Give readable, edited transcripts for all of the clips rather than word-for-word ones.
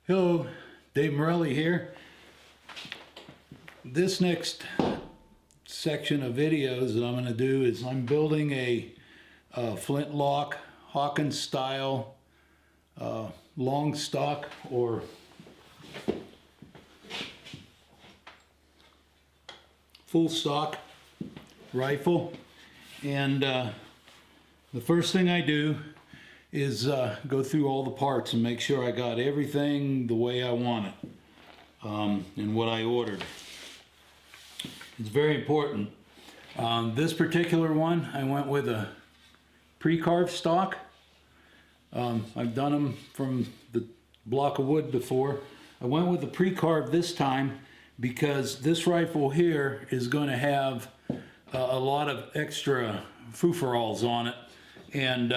Hello, Dave Morelli here. This next section of videos that I'm going to do is I'm building a Flintlock Hawken style long stock or full stock rifle, and the first thing I do is go through all the parts and make sure I got everything the way I want it and what I ordered. It's very important. This particular one, I went with a pre-carved stock. I've done them from the block of wood before. I went with the pre-carved this time because this rifle here is going to have a lot of extra foo-for-alls on it, and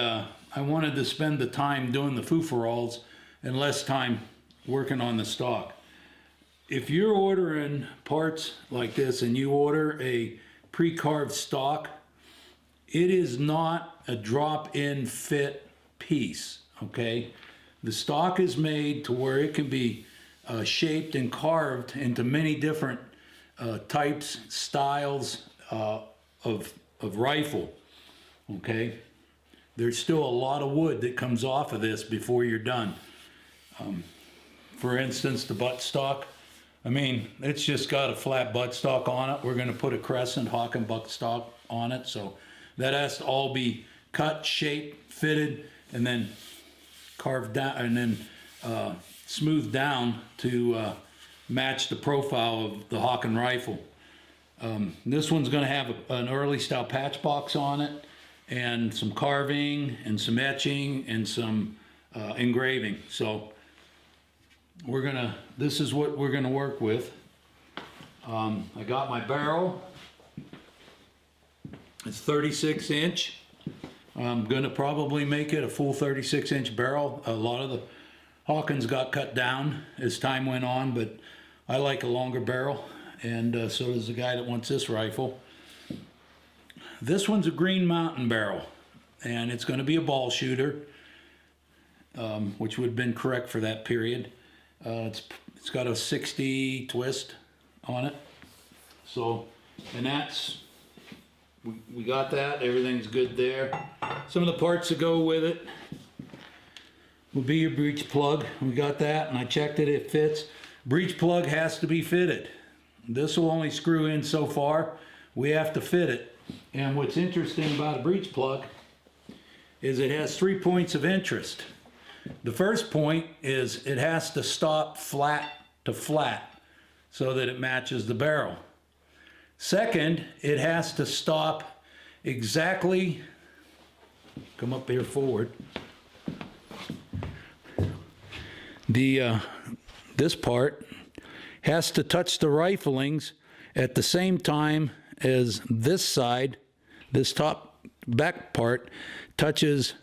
I wanted to spend the time doing the foo-for-alls and less time working on the stock. If you're ordering parts like this and you order a pre-carved stock, it is not a drop-in fit piece, okay? The stock is made to where it can be shaped and carved into many different types, styles of rifle, okay? There's still a lot of wood that comes off of this before you're done. For instance, the buttstock, I mean, it's just got a flat buttstock on it. We're going to put a crescent Hawken buttstock on it, so that has to all be cut, shaped, fitted, and then carved down, and then smoothed down to match the profile of the Hawken rifle. This one's going to have an early style patch box on it, and some carving and some etching and some engraving. So this is what we're gonna work with. I got my barrel. It's 36 inch. I'm gonna probably make it a full 36 inch barrel. A lot of the Hawkens got cut down as time went on, but I like a longer barrel, and so does the guy that wants this rifle. This one's a Green Mountain barrel, and it's going to be a ball shooter, which would have been correct for that period. It's got a 60 twist on it. So, and that's, we got that, everything's good there. Some of the parts that go with it will be your breech plug. We got that, and I checked it, it fits. Breech plug has to be fitted. This will only screw in so far. We have to fit it. And what's interesting about a breech plug is it has 3 points of interest. The first point is it has to stop flat to flat so that it matches the barrel. Second, it has to stop exactly, come up here forward, this part has to touch the riflings at the same time as this side, this top back part, touches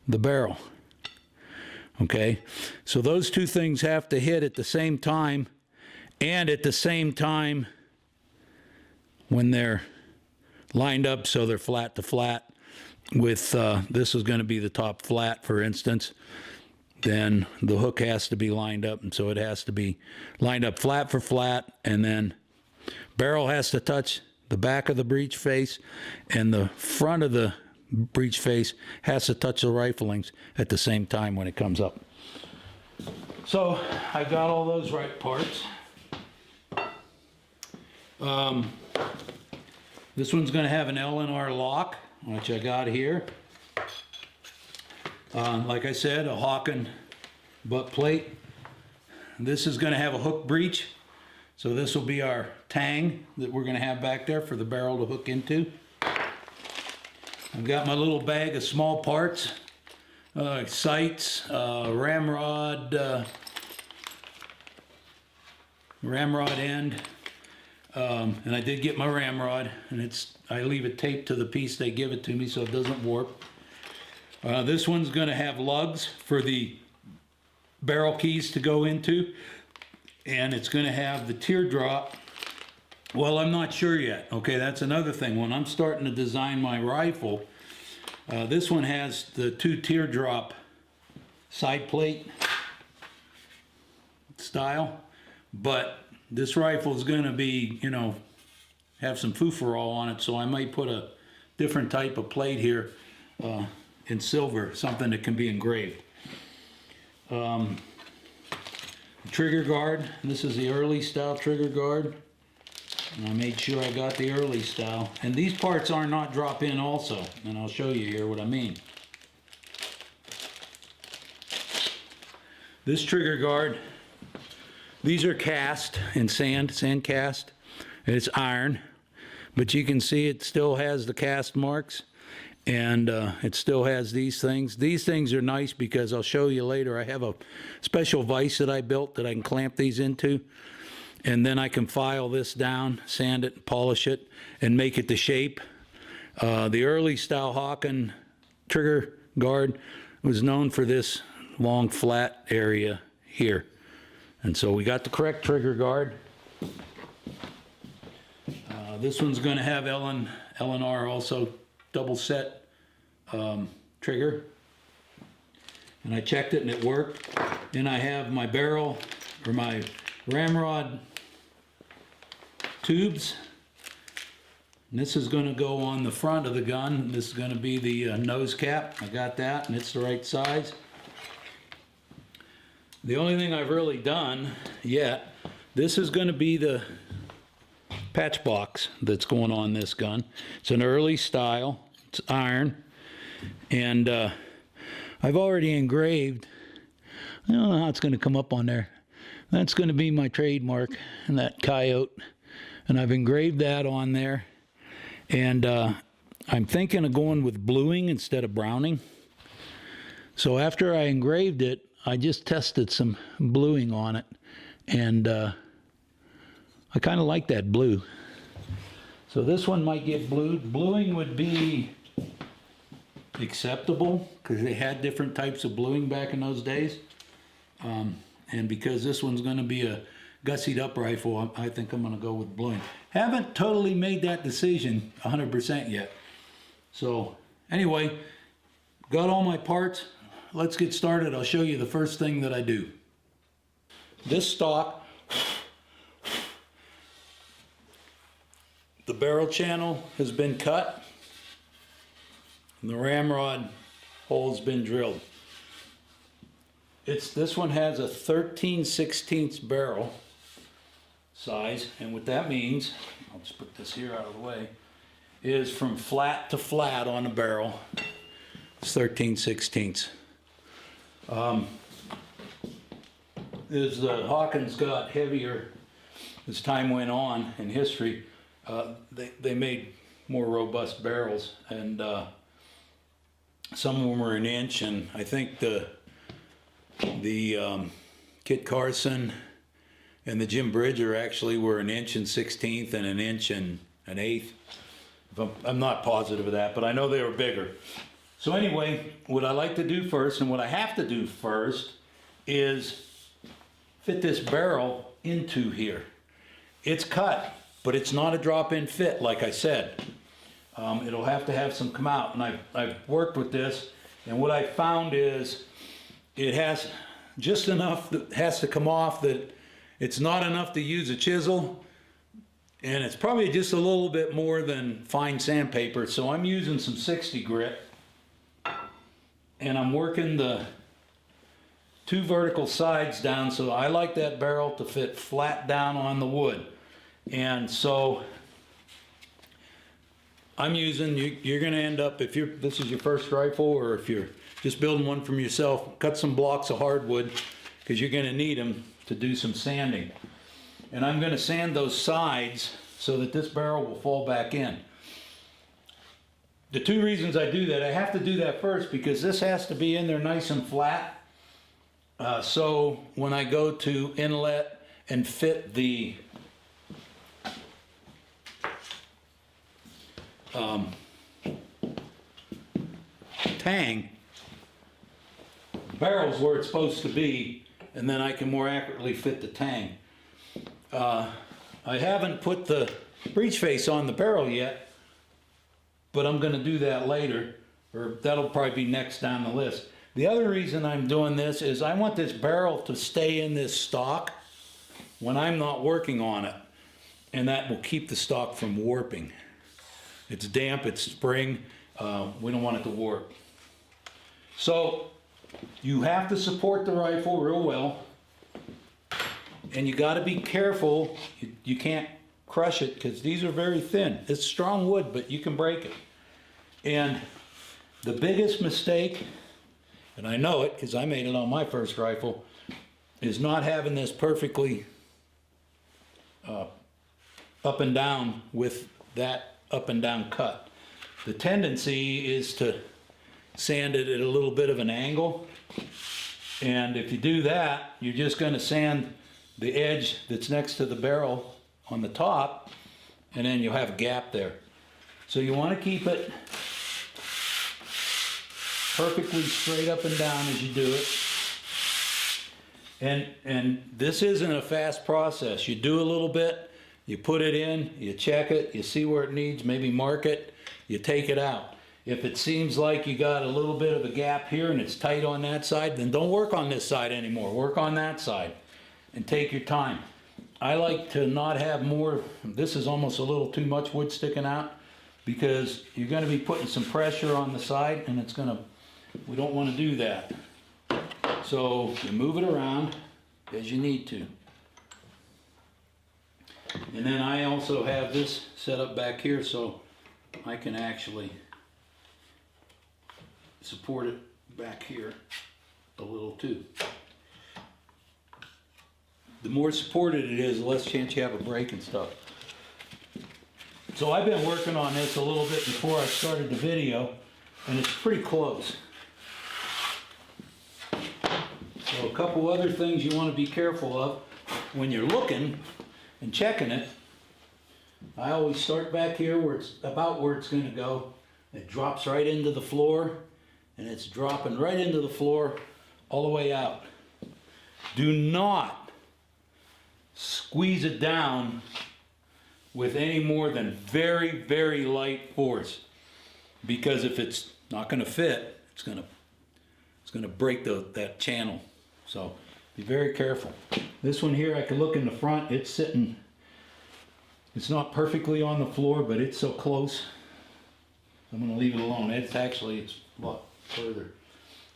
the barrel. Okay, so those two things have to hit at the same time, and at the same time when they're lined up so they're flat to flat. With this is going to be the top flat, for instance, then the hook has to be lined up, and so it has to be lined up flat for flat, and then barrel has to touch the back of the breech face, and the front of the breech face has to touch the riflings at the same time when it comes up. So I got all those right parts. This one's going to have an L&R lock, which I got here. Like I said, a Hawken butt plate. This is going to have a hook breech. So this will be our tang that we're going to have back there for the barrel to hook into. I've got my little bag of small parts, sights, ramrod end, and I did get my ramrod, and I leave it taped to the piece they give it to me so it doesn't warp. This one's going to have lugs for the barrel keys to go into, and it's going to have the teardrop. Well, I'm not sure yet. Okay, that's another thing. When I'm starting to design my rifle, this one has the 2 teardrop side plate style, but this rifle is going to be, you know, have some foo-for-all on it, so I might put a different type of plate here in silver, something that can be engraved. Trigger guard, this is the early style trigger guard, and I made sure I got the early style, and these parts are not drop in also, and I'll show you here what I mean. This trigger guard, these are cast in sand cast, and it's iron, but you can see it still has the cast marks, and it still has these things. These things are nice because I'll show you later. I have a special vise that I built that I can clamp these into, and then I can file this down, sand it, polish it, and make it the shape. The early style Hawken trigger guard was known for this long flat area here. And so we got the correct trigger guard. This one's going to have L&R also double set trigger, and I checked it and it worked. Then I have my barrel or my ramrod tubes, and this is going to go on the front of the gun. This is going to be the nose cap. I got that, and it's the right size. The only thing I've really done yet, this is going to be the patch box that's going on this gun. It's an early style, it's iron, and I've already engraved, I don't know how it's going to come up on there. That's going to be my trademark, and that coyote, and I've engraved that on there, and I'm thinking of going with bluing instead of browning. So after I engraved it, I just tested some bluing on it, and I kind of like that blue. So this one might get blued. Bluing would be acceptable because they had different types of bluing back in those days. And because this one's going to be a gussied up rifle, I think I'm going to go with bluing. Haven't totally made that decision 100% yet. So anyway, got all my parts. Let's get started. I'll show you the first thing that I do. This stock, the barrel channel has been cut, and the ramrod hole has been drilled. This one has a 13/16 barrel size, and what that means, I'll just put this here out of the way, is from flat to flat on a barrel, it's 13/16. As the Hawkins got heavier as time went on in history, they made more robust barrels, and some of them were an inch, and I think the Kit Carson and the Jim Bridger actually were an inch and 1/16 and an inch and an 1/8. I'm not positive of that, but I know they were bigger. So anyway, what I like to do first, and what I have to do first, is fit this barrel into here. It's cut, but it's not a drop-in fit, like I said. It'll have to have some come out, and I've worked with this, and what I found is it has just enough that has to come off that it's not enough to use a chisel, and it's probably just a little bit more than fine sandpaper, so I'm using some 60 grit, and I'm working the two vertical sides down, so I like that barrel to fit flat down on the wood. And so I'm using, you're going to end up, if this is your first rifle, or if you're just building one from yourself, cut some blocks of hardwood, because you're going to need them to do some sanding. And I'm going to sand those sides so that this barrel will fall back in. The two reasons I do that, I have to do that first because this has to be in there nice and flat. So when I go to inlet and fit the tang, barrel's where it's supposed to be, and then I can more accurately fit the tang. I haven't put the breech face on the barrel yet, but I'm going to do that later, or that'll probably be next down the list. The other reason I'm doing this is I want this barrel to stay in this stock when I'm not working on it, and that will keep the stock from warping. It's damp, it's spring, we don't want it to warp. So you have to support the rifle real well, and you got to be careful. You can't crush it because these are very thin. It's strong wood, but you can break it. And the biggest mistake, and I know it because I made it on my first rifle, is not having this perfectly up and down with that up and down cut. The tendency is to sand it at a little bit of an angle, and if you do that, you're just going to sand the edge that's next to the barrel on the top, and then you'll have a gap there. So you want to keep it perfectly straight up and down as you do it. And this isn't a fast process. You do a little bit, you put it in, you check it, you see where it needs, maybe mark it, you take it out. If it seems like you got a little bit of a gap here and it's tight on that side, then don't work on this side anymore. Work on that side and take your time. I like to not have more. This is almost a little too much wood sticking out because you're going to be putting some pressure on the side, and it's going to, we don't want to do that. So you move it around as you need to. And then I also have this set up back here so I can actually support it back here a little too. The more supported it is, the less chance you have a break and stuff. So I've been working on this a little bit before I started the video, and it's pretty close. So a couple other things you want to be careful of when you're looking and checking it. I always start back here where it's about where it's going to go. It drops right into the floor, and it's dropping right into the floor all the way out. Do not squeeze it down with any more than very, very light force, because if it's not going to fit, it's going to break that channel. So be very careful. This one here, I can look in the front. It's sitting. It's not perfectly on the floor, but it's so close. I'm going to leave it alone. It's a lot further.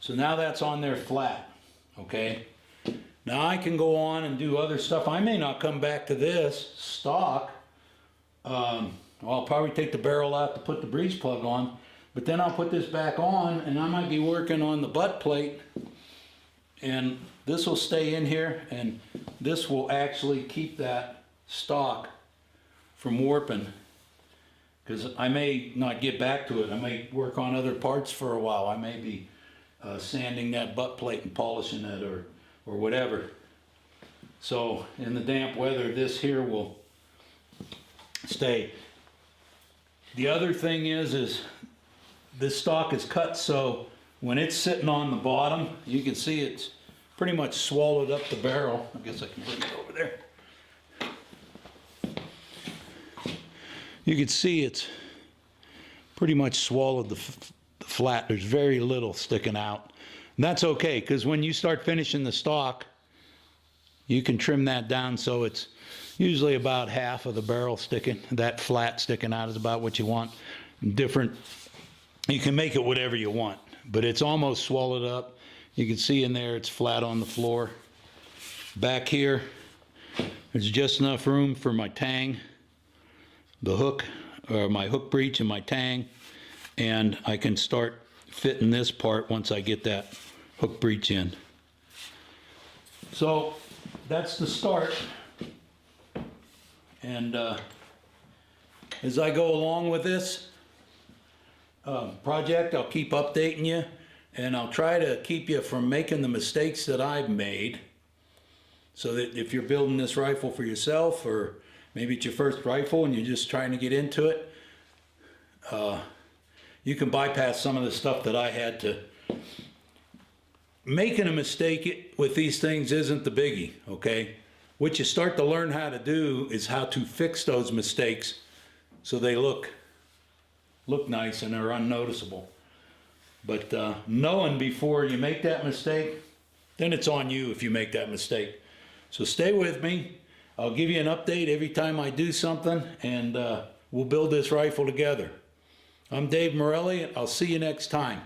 So now that's on there flat. Okay. Now I can go on and do other stuff. I may not come back to this stock. I'll probably take the barrel out to put the breech plug on, but then I'll put this back on, and I might be working on the butt plate, and this will stay in here, and this will actually keep that stock from warping, because I may not get back to it. I may work on other parts for a while. I may be sanding that butt plate and polishing it or whatever. So in the damp weather, this here will stay. The other thing is this stock is cut so when it's sitting on the bottom, you can see it's pretty much swallowed up the barrel. I guess I can bring it over there. You can see it's pretty much swallowed the flat. There's very little sticking out. And that's okay, because when you start finishing the stock, you can trim that down so it's usually about half of the barrel sticking. That flat sticking out is about what you want. Different, you can make it whatever you want, but it's almost swallowed up. You can see in there it's flat on the floor. Back here, there's just enough room for my tang, the hook, or my hook breech and my tang, and I can start fitting this part once I get that hook breech in. So that's the start, and as I go along with this project, I'll keep updating you, and I'll try to keep you from making the mistakes that I've made, so that if you're building this rifle for yourself, or maybe it's your first rifle and you're just trying to get into it, you can bypass some of the stuff that I had to. Making a mistake with these things isn't the biggie, okay? What you start to learn how to do is how to fix those mistakes so they look nice and are unnoticeable. But knowing before you make that mistake, then it's on you if you make that mistake. So stay with me. I'll give you an update every time I do something, and we'll build this rifle together. I'm Dave Morelli, and I'll see you next time.